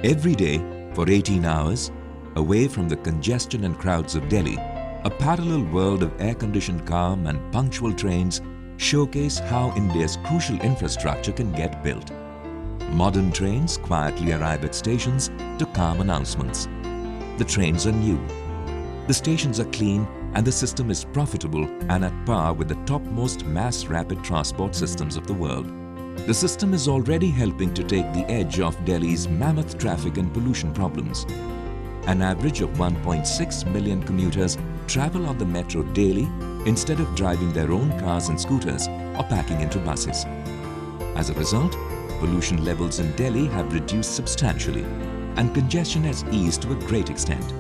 Every day, for 18 hours, away from the congestion and crowds of Delhi, a parallel world of air-conditioned calm and punctual trains showcase how India's crucial infrastructure can get built. Modern trains quietly arrive at stations to calm announcements. The trains are new. The stations are clean and the system is profitable and at par with the topmost mass rapid transport systems of the world. The system is already helping to take the edge off Delhi's mammoth traffic and pollution problems. An average of 1.6 million commuters travel on the metro daily instead of driving their own cars and scooters or packing into buses. As a result, pollution levels in Delhi have reduced substantially and congestion has eased to a great extent.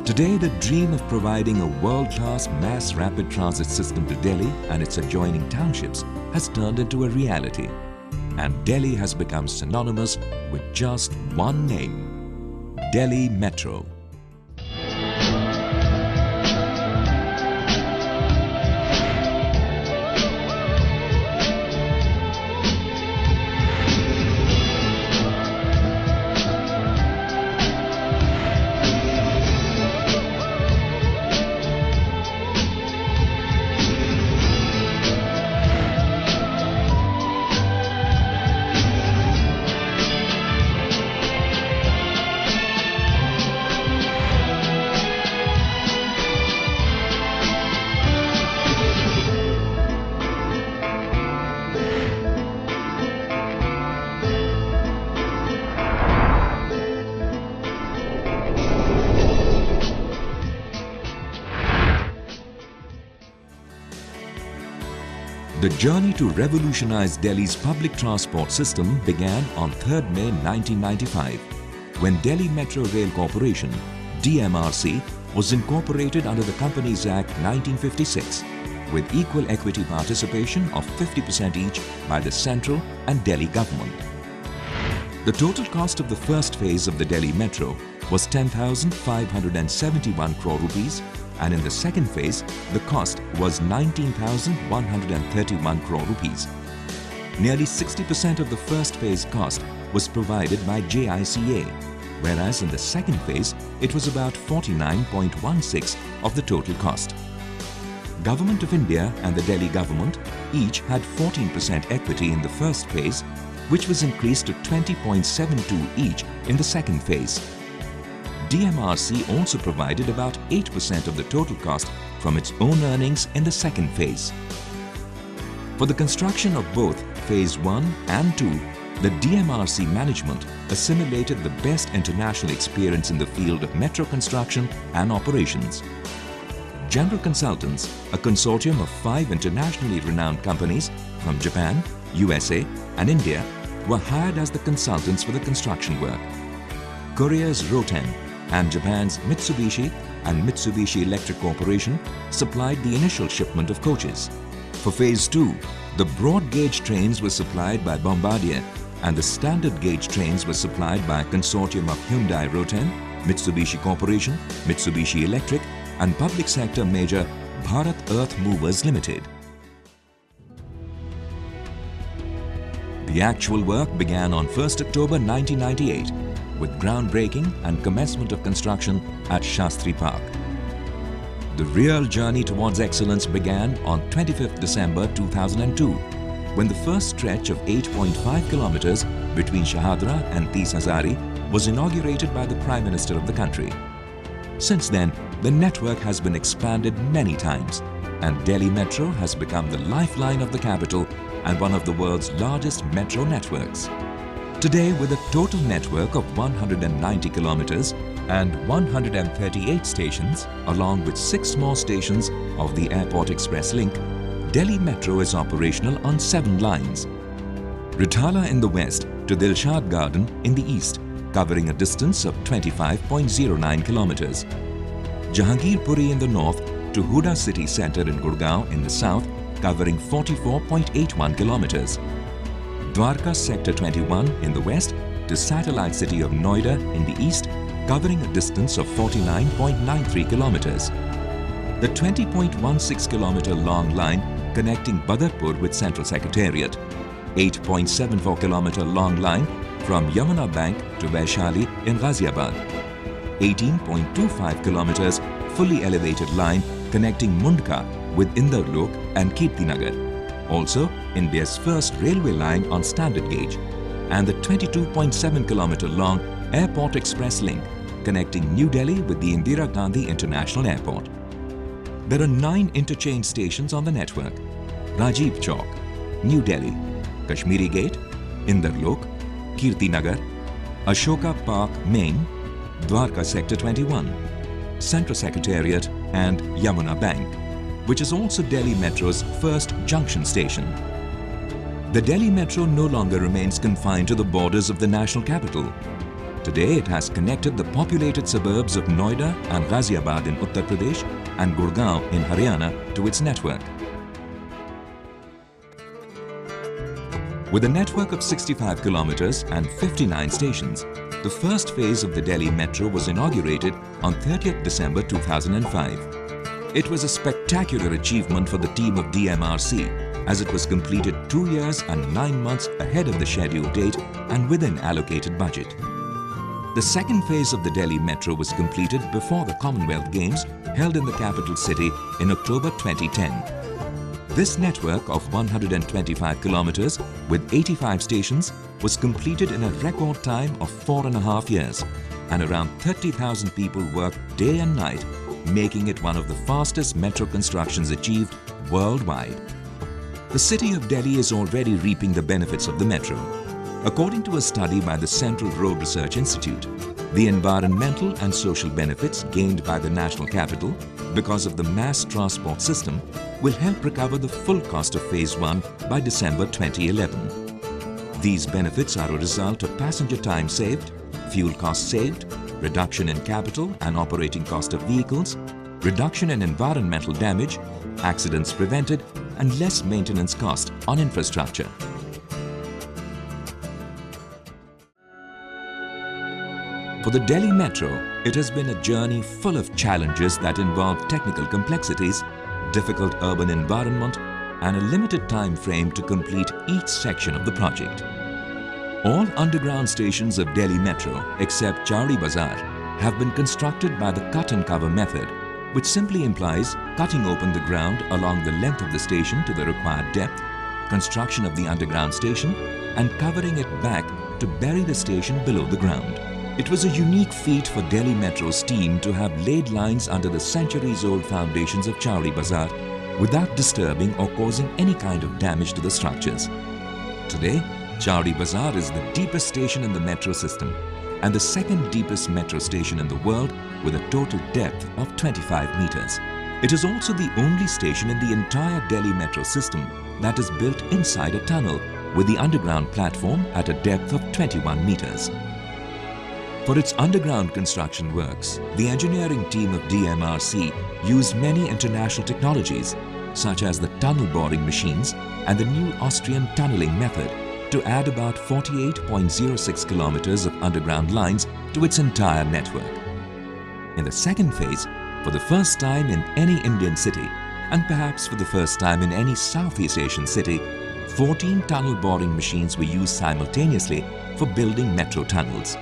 Today, the dream of providing a world-class mass rapid transit system to Delhi and its adjoining townships has turned into a reality, and Delhi has become synonymous with just one name: Delhi Metro. The journey to revolutionize Delhi's public transport system began on 3rd May 1995, when Delhi Metro Rail Corporation, Dmrc, was incorporated under the Companies Act 1956, with equal equity participation of 50% each by the central and Delhi government. The total cost of the first phase of the Delhi Metro was 10,571 crore rupees, and in the second phase, the cost was 19,131 crore rupees. Nearly 60% of the first phase cost was provided by JICA, whereas in the second phase, it was about 49.16% of the total cost. Government of India and the Delhi government each had 14% equity in the first phase, which was increased to 20.72% each in the second phase. Dmrc also provided about 8% of the total cost from its own earnings in the second phase. For the construction of both Phase 1 and 2, the Dmrc management assimilated the best international experience in the field of metro construction and operations. General Consultants, a consortium of 5 internationally renowned companies from Japan, USA and India, were hired as the consultants for the construction work. Korea's Roten and Japan's Mitsubishi and Mitsubishi Electric Corporation supplied the initial shipment of coaches. For Phase 2, the broad gauge trains were supplied by Bombardier and the standard gauge trains were supplied by a consortium of Hyundai Roten, Mitsubishi Corporation, Mitsubishi Electric and public sector major Bharat Earth Movers Limited. The actual work began on 1st October 1998 with groundbreaking and commencement of construction at Shastri Park. The real journey towards excellence began on 25th December 2002, when the first stretch of 8.5 kilometers between Shahadra and Tees Hazari was inaugurated by the Prime Minister of the country. Since then, the network has been expanded many times, and Delhi Metro has become the lifeline of the capital and one of the world's largest metro networks. Today, with a total network of 190 kilometers and 138 stations, along with 6 more stations of the Airport Express link, Delhi Metro is operational on 7 lines. Rithala in the west to Dilshad Garden in the east, covering a distance of 25.09 kilometers. Jahangir Puri in the north to Huda City Centre in Gurgaon in the south, covering 44.81 kilometers. Dwarka Sector 21 in the west to satellite city of Noida in the east, covering a distance of 49.93 kilometers. The 20.16 kilometer long line connecting Badarpur with Central Secretariat, 8.74 kilometer long line from Yamuna Bank to Vaishali in Ghaziabad. 18.25 kilometers fully elevated line connecting Mundka with Indarlok and Kirtinagar. Also, India's first railway line on standard gauge. And the 22.7 kilometer long Airport Express link connecting New Delhi with the Indira Gandhi International Airport. There are 9 interchange stations on the network: Rajiv Chowk, New Delhi, Kashmiri Gate, Indarlok, Kirtinagar, Ashoka Park Main, Dwarka Sector 21, Central Secretariat and Yamuna Bank, which is also Delhi Metro's first junction station. The Delhi Metro no longer remains confined to the borders of the national capital. Today it has connected the populated suburbs of Noida and Ghaziabad in Uttar Pradesh and Gurgaon in Haryana to its network. With a network of 65 kilometers and 59 stations, the first phase of the Delhi Metro was inaugurated on 30th December 2005. It was a spectacular achievement for the team of Dmrc, as it was completed 2 years and 9 months ahead of the scheduled date and within allocated budget. The second phase of the Delhi Metro was completed before the Commonwealth Games held in the capital city in October 2010. This network of 125 kilometers with 85 stations was completed in a record time of 4.5 years, and around 30,000 people worked day and night, making it one of the fastest metro constructions achieved worldwide. The city of Delhi is already reaping the benefits of the metro. According to a study by the Central Road Research Institute, the environmental and social benefits gained by the national capital because of the mass transport system will help recover the full cost of Phase 1 by December 2011. These benefits are a result of passenger time saved, fuel costs saved, reduction in capital and operating cost of vehicles, reduction in environmental damage, accidents prevented, and less maintenance cost on infrastructure. For the Delhi Metro, it has been a journey full of challenges that involve technical complexities, difficult urban environment, and a limited time frame to complete each section of the project. All underground stations of Delhi Metro, except Chowri Bazaar, have been constructed by the cut and cover method, which simply implies cutting open the ground along the length of the station to the required depth, construction of the underground station, and covering it back to bury the station below the ground. It was a unique feat for Delhi Metro's team to have laid lines under the centuries-old foundations of Chowri Bazaar without disturbing or causing any kind of damage to the structures. Today, Chowri Bazaar is the deepest station in the metro system and the second deepest metro station in the world with a total depth of 25 meters. It is also the only station in the entire Delhi metro system that is built inside a tunnel with the underground platform at a depth of 21 meters. For its underground construction works, the engineering team of Dmrc used many international technologies, such as the tunnel boring machines and the new Austrian tunneling method, to add about 48.06 kilometers of underground lines to its entire network. In the second phase, for the first time in any Indian city, and perhaps for the first time in any Southeast Asian city, 14 tunnel boring machines were used simultaneously for building metro tunnels.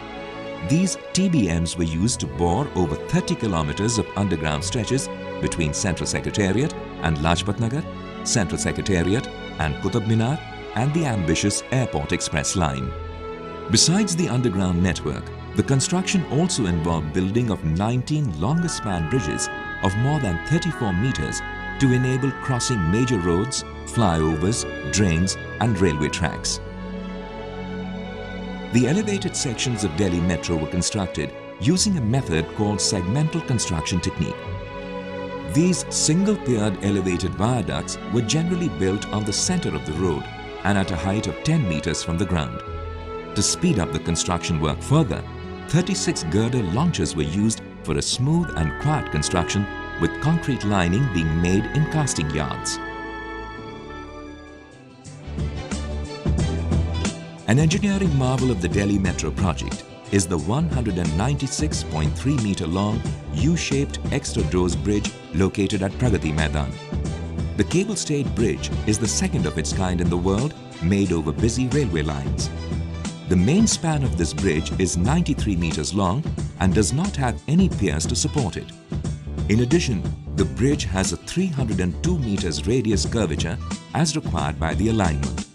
These TBMs were used to bore over 30 kilometers of underground stretches between Central Secretariat and Lajpat Nagar, Central Secretariat and Qutub Minar, and the ambitious Airport Express line. Besides the underground network, the construction also involved building of 19 longer span bridges of more than 34 meters to enable crossing major roads, flyovers, drains and railway tracks. The elevated sections of Delhi Metro were constructed using a method called segmental construction technique. These single-tiered elevated viaducts were generally built on the center of the road and at a height of 10 meters from the ground. To speed up the construction work further, 36 girder launchers were used for a smooth and quiet construction, with concrete lining being made in casting yards. An engineering marvel of the Delhi Metro project is the 196.3 meter long U-shaped extra doors bridge located at Pragati Maidan. The cable-stayed bridge is the second of its kind in the world, made over busy railway lines. The main span of this bridge is 93 meters long and does not have any piers to support it. In addition, the bridge has a 302 meters radius curvature as required by the alignment.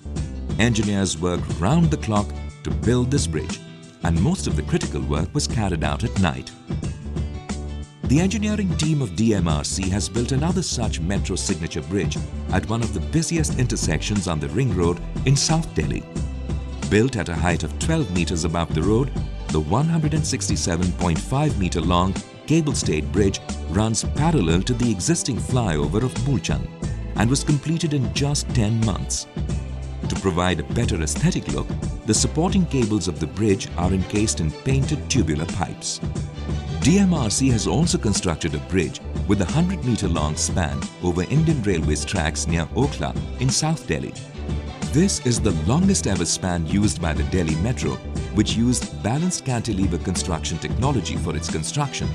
Engineers worked round the clock to build this bridge, and most of the critical work was carried out at night. The engineering team of Dmrc has built another such metro signature bridge at one of the busiest intersections on the Ring Road in South Delhi. Built at a height of 12 meters above the road, the 167.5 meter long cable-stayed bridge runs parallel to the existing flyover of Mulchand and was completed in just 10 months. To provide a better aesthetic look, the supporting cables of the bridge are encased in painted tubular pipes. Dmrc has also constructed a bridge with a 100-meter-long span over Indian Railways tracks near Okhla in South Delhi. This is the longest ever span used by the Delhi Metro, which used balanced cantilever construction technology for its construction,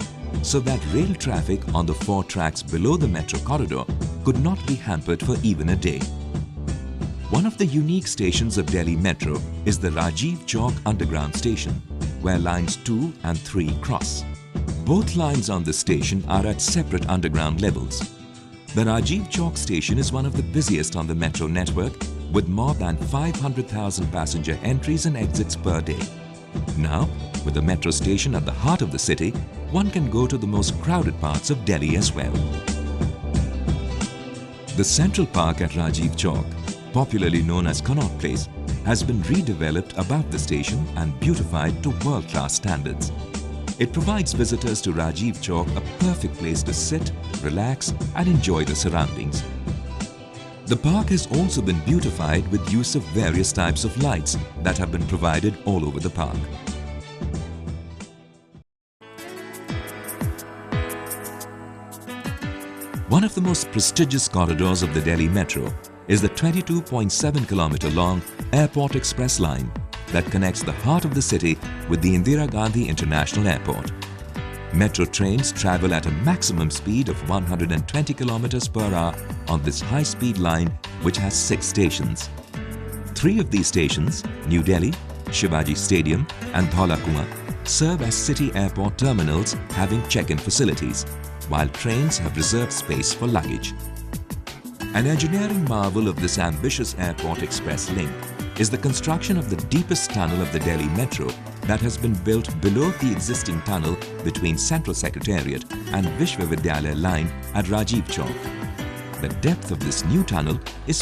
so that rail traffic on the 4 tracks below the metro corridor could not be hampered for even a day. One of the unique stations of Delhi Metro is the Rajiv Chowk Underground Station, where lines 2 and 3 cross. Both lines on the station are at separate underground levels. The Rajiv Chowk station is one of the busiest on the metro network, with more than 500,000 passenger entries and exits per day. Now, with the metro station at the heart of the city, one can go to the most crowded parts of Delhi as well. The Central Park at Rajiv Chowk, popularly known as Connaught Place, has been redeveloped above the station and beautified to world-class standards. It provides visitors to Rajiv Chowk a perfect place to sit, relax and enjoy the surroundings. The park has also been beautified with use of various types of lights that have been provided all over the park. One of the most prestigious corridors of the Delhi Metro is the 22.7-kilometer long Airport Express line that connects the heart of the city with the Indira Gandhi International Airport. Metro trains travel at a maximum speed of 120 kilometers per hour on this high-speed line, which has 6 stations. 3 of these stations, New Delhi, Shivaji Stadium and Dhaula Kuan, serve as city airport terminals having check-in facilities, while trains have reserved space for luggage. An engineering marvel of this ambitious Airport Express link is the construction of the deepest tunnel of the Delhi Metro that has been built below the existing tunnel between Central Secretariat and Vishwavidyalaya line at Rajiv Chowk. The depth of this new tunnel is